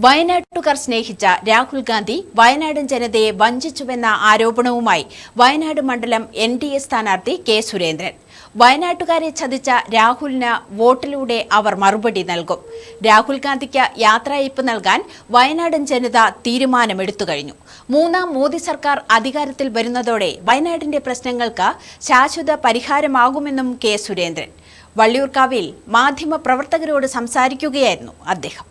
വയനാട്ടുകാർ സ്നേഹിച്ച രാഹുൽ ഗാന്ധി വയനാടൻ ജനതയെ വഞ്ചിച്ചുവെന്ന ആരോപണവുമായി വയനാട് മണ്ഡലം NDA സ്ഥാനാർത്ഥി കെ സുരേന്ദ്രൻ. വയനാട്ടുകാരെ ചതിച്ച രാഹുലിന് വോട്ടിലൂടെ അവർ മറുപടി നൽകും. രാഹുൽ ഗാന്ധിക്ക് യാത്രയയപ്പ് നൽകാൻ വയനാടൻ ജനത തീരുമാനമെടുത്തു കഴിഞ്ഞു. മൂന്നാം മോദി സർക്കാർ അധികാരത്തിൽ വരുന്നതോടെ വയനാടിന്റെ പ്രശ്നങ്ങൾക്ക് ശാശ്വത പരിഹാരമാകുമെന്നും കെ സുരേന്ദ്രൻ. വള്ളിയൂർക്കാവിൽ മാധ്യമപ്രവർത്തകരോട് സംസാരിക്കുകയായിരുന്നു അദ്ദേഹം.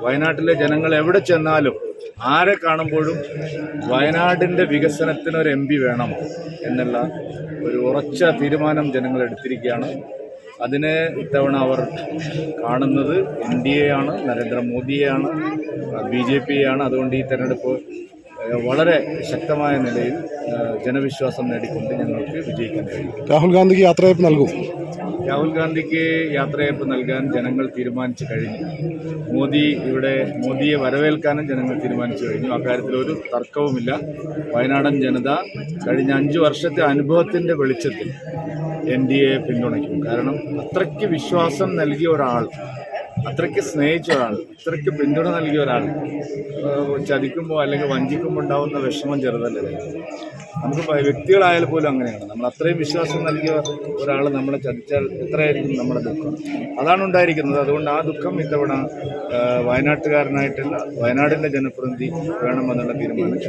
വയനാട്ടിലെ ജനങ്ങൾ എവിടെ ചെന്നാലും ആരെ കാണുമ്പോഴും വയനാടിൻ്റെ വികസനത്തിന് ഒരു MP വേണം എന്നുള്ള ഒരു ഉറച്ച തീരുമാനം ജനങ്ങൾ എടുത്തിരിക്കുകയാണ്. അതിന് ഇത്തവണ അവർ കാണുന്നത് NDA ആണ്, നരേന്ദ്രമോദിയെയാണ്, BJP യാണ്. അതുകൊണ്ട് ഈ തെരഞ്ഞെടുപ്പ് വളരെ ശക്തമായ നിലയിൽ ജനവിശ്വാസം നേടിക്കൊണ്ട് ഞങ്ങൾക്ക് വിജയിക്കാൻ കഴിയും. രാഹുൽ ഗാന്ധിക്ക് യാത്രയയപ്പ് നൽകും. രാഹുൽ ഗാന്ധിക്ക് യാത്രയയപ്പ് നൽകാൻ ജനങ്ങൾ തീരുമാനിച്ചു കഴിഞ്ഞു. മോദിയെ വരവേൽക്കാനും ജനങ്ങൾ തീരുമാനിച്ചു കഴിഞ്ഞു. അക്കാര്യത്തിൽ ഒരു തർക്കവുമില്ല. വയനാടൻ ജനത കഴിഞ്ഞ 5 വർഷത്തെ അനുഭവത്തിൻ്റെ വെളിച്ചത്തിൽ NDA പിന്തുണയ്ക്കും. കാരണം അത്രയ്ക്ക് വിശ്വാസം നൽകിയ ഒരാൾ, അത്രയ്ക്ക് സ്നേഹിച്ച ഒരാൾ, അത്രയ്ക്ക് പിന്തുണ നൽകിയ ഒരാൾ ചതിക്കുമ്പോൾ അല്ലെങ്കിൽ വഞ്ചിക്കുമ്പോൾ ഉണ്ടാവുന്ന വിഷമം ചെറുതല്ലേ. നമുക്ക് വ്യക്തികളായാൽ പോലും അങ്ങനെയാണ്. നമ്മൾ അത്രയും വിശ്വാസം നൽകിയ ഒരാൾ നമ്മളെ ചതിച്ചാൽ എത്രയായിരിക്കും നമ്മുടെ ദുഃഖം. അതാണ് ഉണ്ടായിരിക്കുന്നത്. അതുകൊണ്ട് ആ ദുഃഖം ഇത്തവണ വയനാട്ടുകാരനായിട്ടുള്ള വയനാടിൻ്റെ ജനപ്രതിനിധി വേണമെന്നുള്ള തീരുമാനം